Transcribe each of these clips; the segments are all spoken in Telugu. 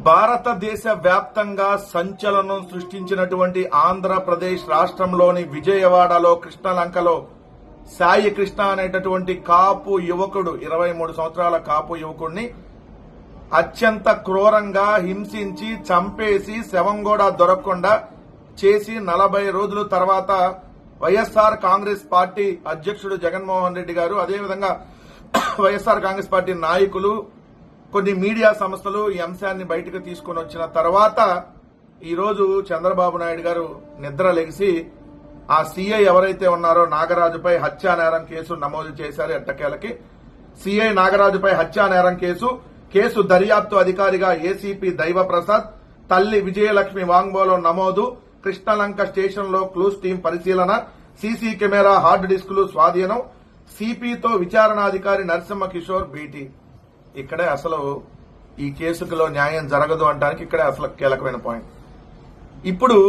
భారతదేశ వ్యాప్తంగా సంచలనం సృష్టించినటువంటి ఆంధ్రప్రదేశ్ రాష్ట్రంలోని విజయవాడలో కృష్ణలంకలో సాయి కృష్ణ అనేటటువంటి కాపు యువకుడు 23 సంవత్సరాల కాపు యువకుడిని అత్యంత క్రూరంగా హింసించి చంపేసి శవం కూడా దొరకకుండా చేసి 40 రోజుల తర్వాత వైఎస్ఆర్ కాంగ్రెస్ పార్టీ అధ్యక్షుడు జగన్మోహన్ రెడ్డి గారు అదేవిధంగా వైఎస్ఆర్ కాంగ్రెస్ పార్టీ నాయకులు కొన్ని మీడియా సంస్థలు ఈ అంశాన్ని బయటకు తీసుకుని వచ్చిన తర్వాత ఈరోజు చంద్రబాబు నాయుడు గారు నిద్ర లెగిసి ఆ సీఐ ఎవరైతే ఉన్నారో నాగరాజుపై హత్యా నేరం కేసు నమోదు చేశారు. ఎట్టకేలకి సీఐ నాగరాజుపై హత్యా నేరం కేసు దర్యాప్తు అధికారిగా ఏసీపీ దైవప్రసాద్, తల్లి విజయలక్ష్మి వాంగ్మూలం నమోదు, కృష్ణలంక స్టేషన్ లో క్లూస్ టీం పరిశీలన, సీసీ కెమెరా హార్డ్ డిస్కులు స్వాధీనం, సిపితో విచారణాధికారి నరసింహ కిషోర్ భేటీ. ఇక్కడే అసలు ఈ కేసులో న్యాయం జరగదు అంటానికి ఇక్కడే అసలు కీలకమైన పాయింట్. ఇప్పుడు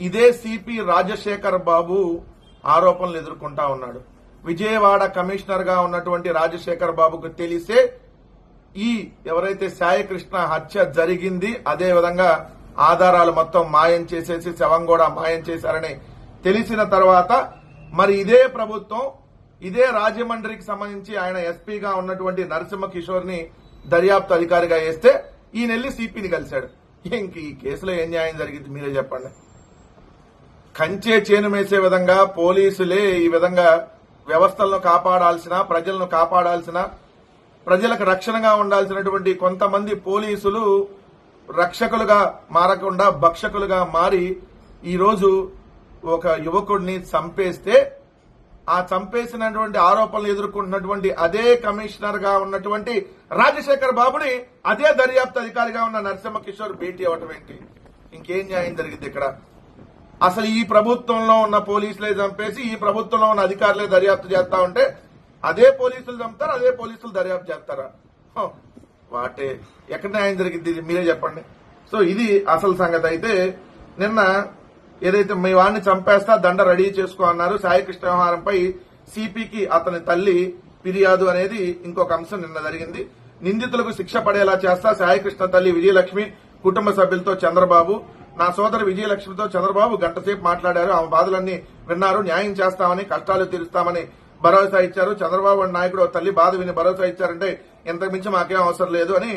ఇదే సిపి రాజశేఖర్ బాబు ఆరోపణలు ఎదుర్కొంటా ఉన్నాడు. విజయవాడ కమిషనర్ గా ఉన్నటువంటి రాజశేఖర్ బాబుకు తెలిసే ఈ ఎవరైతే సాయి కృష్ణ హత్య జరిగింది, అదే విధంగా ఆధారాలు మొత్తం మాయం చేసేసి శవం కూడా మాయం చేశారని తెలిసిన తర్వాత మరి ఇదే ప్రభుత్వం ఇదే రాజమండ్రికి సంబంధించి ఆయన ఎస్పీగా ఉన్నటువంటి నరసింహ కిషోర్ ని దర్యాప్తు అధికారిగా వేస్తే ఈయన వెళ్లి సిపిని కలిశాడు. ఇంక ఈ కేసులో ఏం న్యాయం జరిగింది మీరే చెప్పండి. కంచే చేను మేసే విధంగా పోలీసులే ఈ విధంగా వ్యవస్థలను కాపాడాల్సిన, ప్రజలను కాపాడాల్సిన, ప్రజలకు రక్షణగా ఉండాల్సినటువంటి కొంతమంది పోలీసులు రక్షకులుగా మారకుండా భక్షకులుగా మారి ఈరోజు ఒక యువకుడిని చంపేస్తే ఆ చంపేసినటువంటి ఆరోపణలు ఎదుర్కొంటున్నటువంటి అదే కమిషనర్ గా ఉన్నటువంటి రాజశేఖర్ బాబుని అదే దర్యాప్తు అధికారిగా ఉన్న నరసింహ కిషోర్ భేటీ అవ్వటం ఏంటి? ఇంకేం న్యాయం జరిగింది ఇక్కడ? అసలు ఈ ప్రభుత్వంలో ఉన్న పోలీసులే చంపేసి ఈ ప్రభుత్వంలో ఉన్న అధికారులే దర్యాప్తు చేస్తా ఉంటే అదే పోలీసులు చంపుతారు, అదే పోలీసులు దర్యాప్తు చేస్తారా? వాటే ఎక్కడ న్యాయం జరిగింది మీరే చెప్పండి. సో ఇది అసలు సంగతి. అయితే నిన్న ఏదైతే మీ వాడిని చంపేస్తా దండ రెడీ చేసుకో అన్నారు, సాయి కృష్ణ వ్యవహారంపై సిపికి అతని తల్లి ఫిర్యాదు అనేది ఇంకొక అంశం నిన్న జరిగింది. నిందితులకు శిక్ష పడేలా చేస్తా సాయి కృష్ణ తల్లి విజయలక్ష్మి కుటుంబ సభ్యులతో చంద్రబాబు. నా సోదరు విజయలక్ష్మితో చంద్రబాబు గంటసేపు మాట్లాడారు. ఆమె బాధలన్నీ విన్నారు. న్యాయం చేస్తామని, కష్టాలు తీరుస్తామని భరోసా ఇచ్చారు. చంద్రబాబు నాయకుడు తల్లి బాధ విని భరోసా ఇచ్చారంటే ఇంతకు మించి మాకేం అవసరం లేదు అని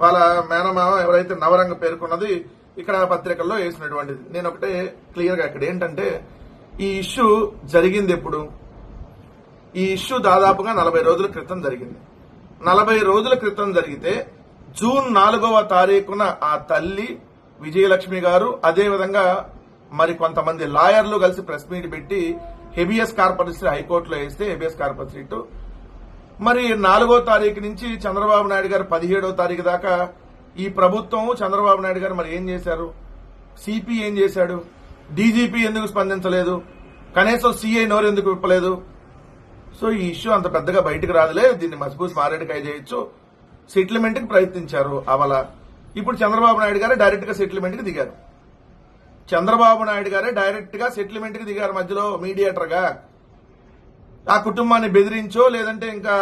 వాళ్ళ మేనమామ ఎవరైతే నవరంగ పేర్కొన్నది ఇక్కడ పత్రికల్లో వేసినటువంటిది. నేను ఒకటే క్లియర్ గా ఇక్కడ ఏంటంటే ఈ ఇష్యూ జరిగింది ఎప్పుడు? ఈ ఇష్యూ దాదాపుగా 40 రోజుల క్రితం జరిగింది. 40 రోజుల క్రితం జరిగితే జూన్ 4వ తారీఖున ఆ తల్లి విజయలక్ష్మి గారు అదేవిధంగా మరి కొంతమంది లాయర్లు కలిసి ప్రెస్ మీట్ పెట్టి హెబియస్ కార్పస్ హైకోర్టులో వేస్తే హెబియస్ కార్పస్ రిట్ మరి 4వ తారీఖు నుంచి చంద్రబాబు నాయుడు గారు 17వ తారీఖు దాకా ఈ ప్రభుత్వం చంద్రబాబు నాయుడు గారు మరి ఏం చేశారు? సిపి ఏం చేశాడు? డీజీపీ ఎందుకు స్పందించలేదు? కనీసం సీఐ నోరు ఎందుకు విప్పలేదు? సో ఈ ఇష్యూ అంత పెద్దగా బయటకు రాదులే, దీన్ని మసిపూసి మారేడుకాయ చేయొచ్చు, సెటిల్మెంట్ కి ప్రయత్నించారు అవల. ఇప్పుడు చంద్రబాబు నాయుడు గారే డైరెక్ట్ గా సెటిల్మెంట్ కి దిగారు. మధ్యలో మీడియేటర్ గా ఆ కుటుంబాన్ని బెదిరించో లేదంటే ఇంకా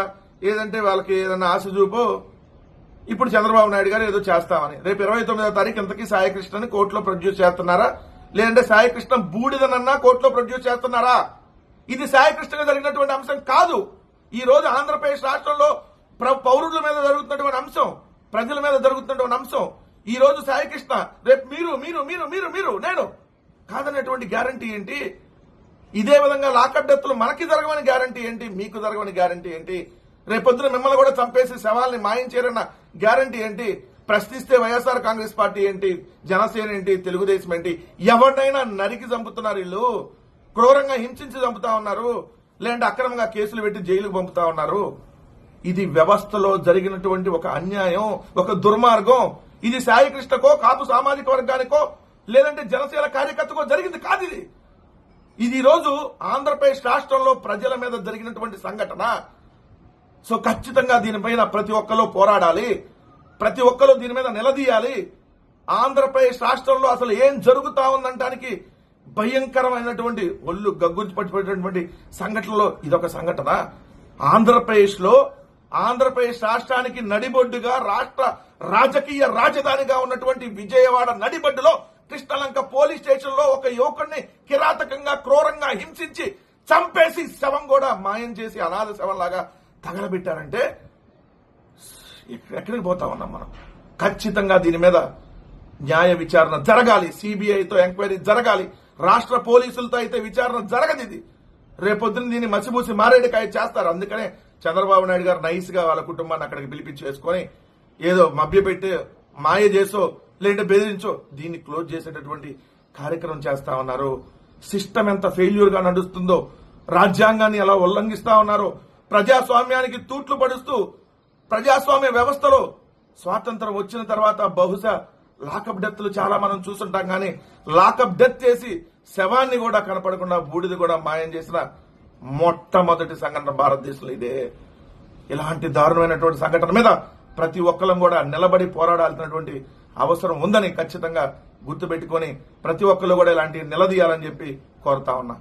ఏదంటే వాళ్ళకి ఏదన్నా ఆశ చూపో ఇప్పుడు చంద్రబాబు నాయుడు గారు ఏదో చేస్తామని రేపు 29వ తారీఖు ఇంతకీ సాయి కృష్ణని కోర్టులో ప్రొడ్యూస్ చేస్తున్నారా లేదంటే సాయి కృష్ణ బూడిదనన్నా కోర్టులో ప్రొడ్యూస్ చేస్తున్నారా? ఇది సాయి కృష్ణగా జరిగినటువంటి అంశం కాదు. ఈ రోజు ఆంధ్రప్రదేశ్ రాష్ట్రంలో పౌరుల మీద జరుగుతున్నటువంటి అంశం, ప్రజల మీద జరుగుతున్నటువంటి అంశం. ఈ రోజు సాయి కృష్ణ, రేపు మీరు మీరు మీరు మీరు మీరు నేను కాదనేటువంటి గ్యారంటీ ఏంటి? ఇదే విధంగా లాకప్ డెత్తులు మనకి జరగవని గ్యారంటీ ఏంటి? మీకు జరగవని గ్యారంటీ ఏంటి? రేపొద్దున మిమ్మల్ని కూడా చంపేసి శవాల్ని మాయం చేయరన్న గ్యారంటీ ఏంటి? ప్రశ్నిస్తే వైఎస్ఆర్ కాంగ్రెస్ పార్టీ ఏంటి, జనసేన ఏంటి, తెలుగుదేశం ఏంటి? ఎవరినైనా నరికి చంపుతున్నారు వీళ్ళు, క్రూరంగా హింసించి చంపుతా ఉన్నారు, లేదంటే అక్రమంగా కేసులు పెట్టి జైలుకు పంపుతా ఉన్నారు. ఇది వ్యవస్థలో జరిగినటువంటి ఒక అన్యాయం, ఒక దుర్మార్గం. ఇది సాయి కృష్ణకో కాపు సామాజిక వర్గానికో లేదంటే జనసేన కార్యకర్తకో జరిగింది కాదు. ఇది ఈ రోజు ఆంధ్రప్రదేశ్ రాష్ట్రంలో ప్రజల మీద జరిగినటువంటి సంఘటన. సో ఖచ్చితంగా దీనిపైన ప్రతి ఒక్కరు పోరాడాలి, ప్రతి ఒక్కరు దీని మీద నిలదీయాలి. ఆంధ్రప్రదేశ్ రాష్ట్రంలో అసలు ఏం జరుగుతా ఉందంటానికి భయంకరమైనటువంటి ఒళ్ళు గగ్గుంచి పట్టిపోయేటువంటి సంఘటనలో ఇదొక సంఘటన. ఆంధ్రప్రదేశ్ రాష్ట్రానికి నడిబొడ్డుగా రాజకీయ రాజధానిగా ఉన్నటువంటి విజయవాడ నడిబడ్డులో కృష్ణలంక పోలీస్ స్టేషన్ లో ఒక యువకుడిని కిరాతకంగా క్రూరంగా హింసించి చంపేసి శవం కూడా మాయం చేసి అనాథ శవంలాగా తగలబెట్టారంటే ఎక్కడికి పోతా ఉన్నాం మనం? ఖచ్చితంగా దీని మీద న్యాయ విచారణ జరగాలి. సిబిఐతో ఎంక్వైరీ జరగాలి. రాష్ట్ర పోలీసులతో అయితే విచారణ జరగదు. ఇది రేపొద్దున దీన్ని మసిబూసి మారేడుకాయ చేస్తారు. అందుకనే చంద్రబాబు నాయుడు గారు నైస్ గా వాళ్ళ కుటుంబాన్ని అక్కడికి పిలిపించేసుకొని ఏదో మభ్యపెట్టి మాయ చేసో లేదంటే బెదిరించో దీన్ని క్లోజ్ చేసేటటువంటి కార్యక్రమం చేస్తా ఉన్నారు. సిస్టమ్ ఎంత ఫెయిల్యూర్ గా నడుస్తుందో, రాజ్యాంగాన్ని ఎలా ఉల్లంఘిస్తా ఉన్నారో, ప్రజాస్వామ్యానికి తూట్లు పడుస్తూ ప్రజాస్వామ్య వ్యవస్థలో స్వాతంత్రం వచ్చిన తర్వాత బహుశా లాకప్ డెత్లు చాలా మనం చూస్తుంటాం. కానీ లాకప్ డెత్ చేసి శవాన్ని కూడా కనపడకుండా బూడిద కూడా మాయం చేసిన మొట్టమొదటి సంఘటన భారతదేశంలో ఇదే. ఇలాంటి దారుణమైనటువంటి సంఘటన మీద ప్రతి ఒక్కరం కూడా నిలబడి పోరాడాల్సినటువంటి అవసరం ఉందని ఖచ్చితంగా గుర్తుపెట్టుకొని ప్రతి ఒక్కరు కూడా ఇలాంటి నిలదీయాలని చెప్పి కోరుతా ఉన్నా.